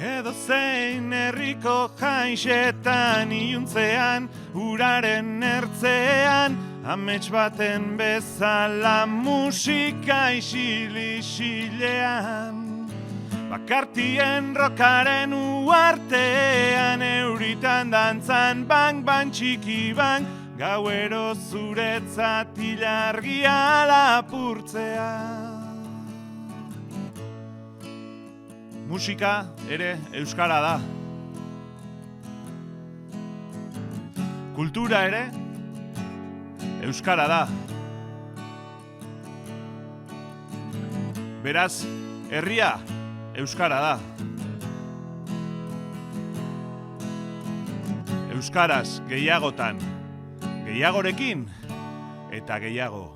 Edo zein herriko jaixetan iluntzean, uraren ertzean, amets baten bezala musika isil-isilean. Bakartien rokaren uartean, euritan dantzan, bang txiki bang, gauero zuretzat ilargia lapurtzea. Musika ere euskara da. Kultura ere euskara da. Beraz, herria euskara da. Euskaraz gehiagotan, gehiagorekin eta gehiago.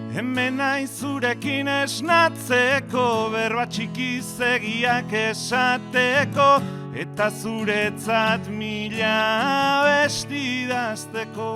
Hemen naiz zurekin esnatzeko, berba txikizegiak esateko, eta zuretzat mila besti idazteko.